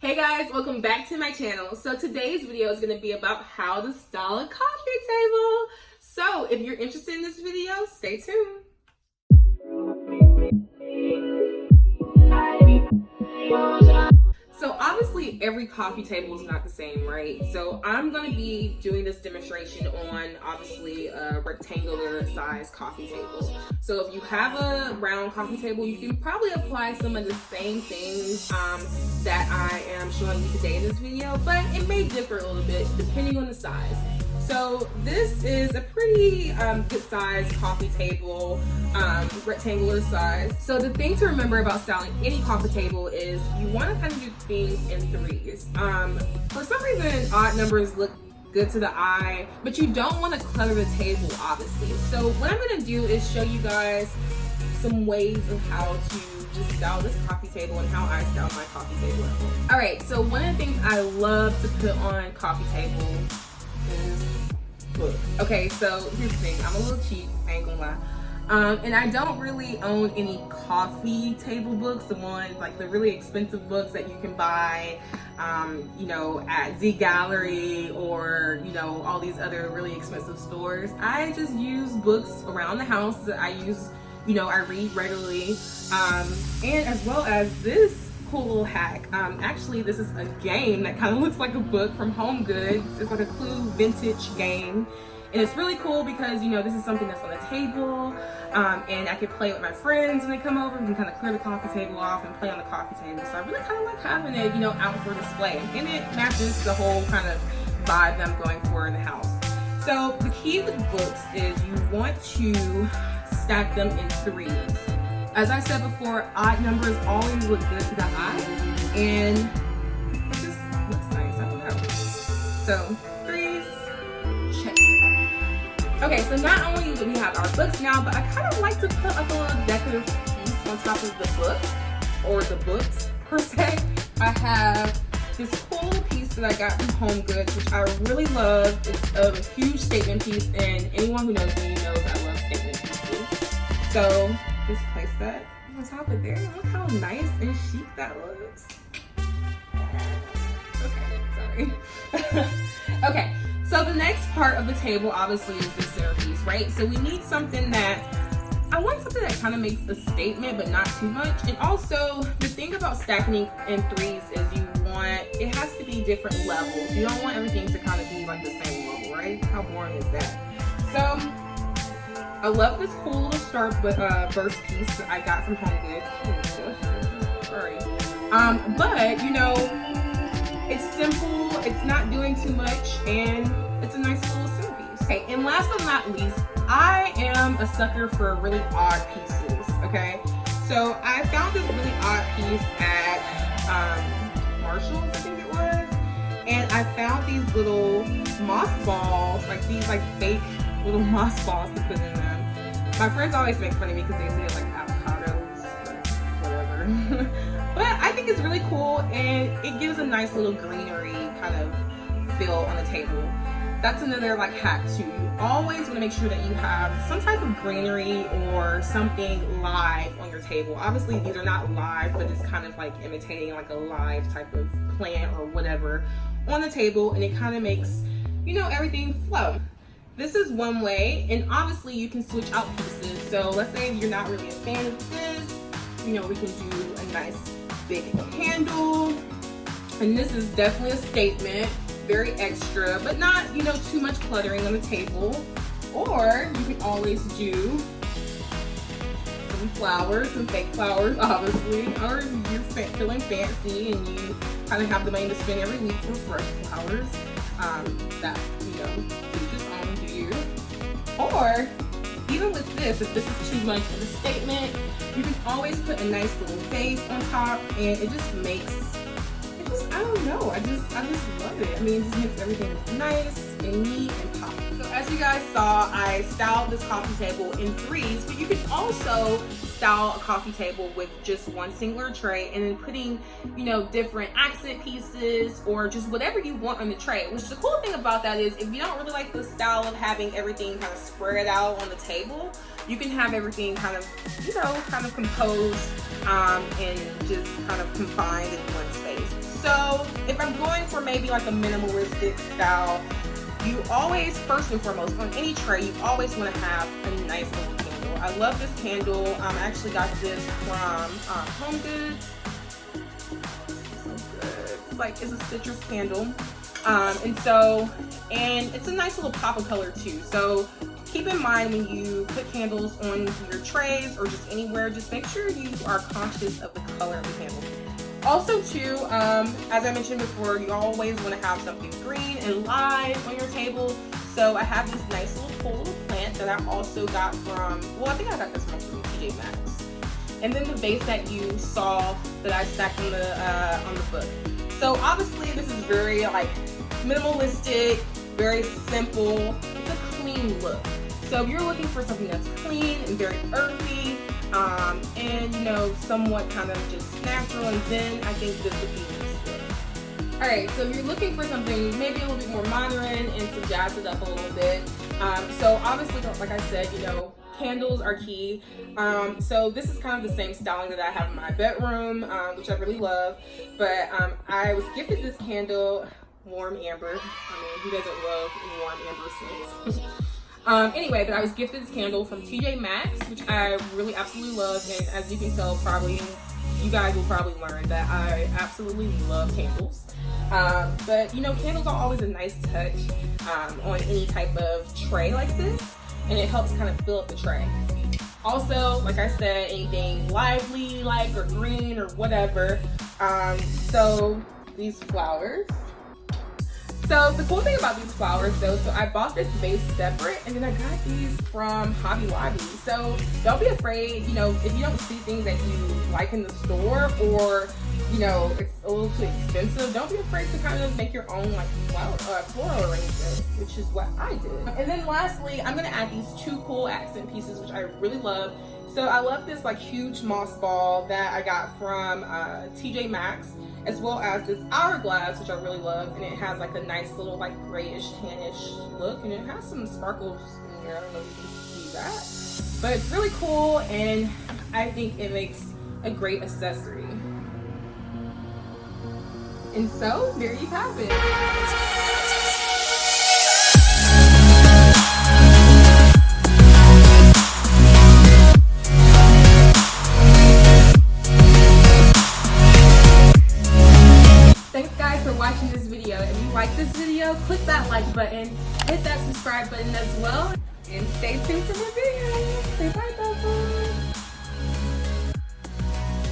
Hey guys, welcome back to my channel. So today's video is going to be about how to style a coffee table. So if you're interested in this video, stay tuned. So obviously every coffee table is not the same, right? So I'm going to be doing this demonstration on obviously a rectangular size coffee table. So if you have a round coffee table, you can probably apply some of the same things that I am showing you today in this video, but it may differ a little bit depending on the size. So this is a pretty good size coffee table, rectangular size. So the thing to remember about styling any coffee table is you want to kind of do things in threes. For some reason, odd numbers look good to the eye, but you don't want to clutter the table, obviously. So what I'm going to do is show you guys some ways of how to just style this coffee table and how I style my coffee table at home. All right, so one of the things I love to put on coffee table is books. Okay, so here's the thing, I'm a little cheap, I ain't gonna lie. And I don't really own any coffee table books, the ones like the really expensive books that you can buy, you know, at Z Gallery or, you know, all these other really expensive stores. I just use books around the house that I use, you know, I read regularly, and as well as this cool little hack. Actually, this is a game that kind of looks like a book from Home Goods. It's like a Clue vintage game. And it's really cool because, you know, this is something that's on the table, and I can play with my friends when they come over. We can kind of clear the coffee table off and play on the coffee table. So I really kind of like having it, you know, out for display. And it matches the whole kind of vibe that I'm going for in the house. So the key with books is you want to stack them in threes. As I said before, odd numbers always look good to the eye, and it just looks nice, I don't know. So, threes, check. Okay, so not only do we have our books now, but I kind of like to put like a little decorative piece on top of the book, or the books per se. I have this cool little piece that I got from Home Goods, which I really love. It's a huge statement piece, and anyone who knows me knows I love statement pieces. So, just place that on top of there. Look how nice and chic that looks. Okay, sorry. Okay, so the next part of the table obviously is the centerpiece, right? So we need something I want something that kind of makes a statement but not too much. And also the thing about stacking in threes is it has to be different levels. You don't want everything to kind of be like the same level, right? How boring is that? So I love this cool little burst piece that I got from Home Goods. Sorry. But, you know, it's simple, it's not doing too much, and it's a nice little centerpiece. Okay, and last but not least, I am a sucker for really odd pieces, okay? So I found this really odd piece at Marshall's, I think it was, and I found these little moss balls, like these like fake little moss balls to put in them. My friends always make fun of me because they say it's like avocados, but whatever. But I think it's really cool, and it gives a nice little greenery kind of feel on the table. That's another like hack too. You always want to make sure that you have some type of greenery or something live on your table. Obviously these are not live, but it's kind of like imitating like a live type of plant or whatever on the table, and it kind of makes, you know, everything flow. This is one way, and obviously you can switch out pieces. So let's say you're not really a fan of this, you know, we can do a nice big handle, and this is definitely a statement, very extra, but not, you know, too much cluttering on the table. Or you can always do some flowers, some fake flowers, obviously, or you're feeling fancy and you kind of have the money to spend every week for fresh flowers. That, you know, do you. Or even with this, if this is too much of a statement, you can always put a nice little vase on top, and it just makes it just, I don't know, I just love it. I mean, it just makes everything look nice and neat and pop. So as you guys saw, I styled this coffee table in threes, but you can also style a coffee table with just one singular tray and then putting, you know, different accent pieces or just whatever you want on the tray. Which the cool thing about that is if you don't really like the style of having everything kind of spread out on the table, you can have everything kind of, you know, kind of composed and just kind of confined in one space. So if I'm going for maybe like a minimalistic style, you always, first and foremost, on any tray, you always want to have a nice little candle. I love this candle. I actually got this from Home Goods. So good. It's like, it's a citrus candle. And it's a nice little pop of color too. So keep in mind when you put candles on your trays or just anywhere, just make sure you are conscious of the color of the candle. Also too, as I mentioned before, you always want to have something green and live on your table. So I have this nice little cool little plant that I also got from, well, I think I got this from TJ Maxx. And then the vase that you saw that I stacked on the book. So obviously this is very like minimalistic, very simple. It's a clean look. So if you're looking for something that's clean and very earthy, and you know, somewhat kind of just natural and zen, I think this would be this look. Alright, so if you're looking for something maybe a little bit more modern and to jazz it up a little bit, so obviously, like I said, you know, candles are key. So this is kind of the same styling that I have in my bedroom, which I really love. But I was gifted this candle, Warm Amber. I mean, who doesn't love warm amber scents? Anyway, but I was gifted this candle from TJ Maxx, which I really absolutely love. And as you can tell, probably you guys will probably learn that I absolutely love candles. But you know, candles are always a nice touch on any type of tray like this, and it helps kind of fill up the tray. Also, like I said, anything lively like or green or whatever. So these flowers. So the cool thing about these flowers though, so I bought this vase separate and then I got these from Hobby Lobby. So don't be afraid, you know, if you don't see things that you like in the store or, you know, it's a little too expensive, don't be afraid to kind of make your own like floral arrangement, which is what I did. And then lastly, I'm gonna add these two cool accent pieces, which I really love. So I love this like huge moss ball that I got from TJ Maxx, as well as this hourglass, which I really love, and it has like a nice little like grayish, tannish look, and it has some sparkles in here. I don't know if you can see that, but it's really cool, and I think it makes a great accessory. And so there you have it. Watching this video. If you like this video, click that like button, hit that subscribe button as well, and stay tuned for more videos. Say bye bye.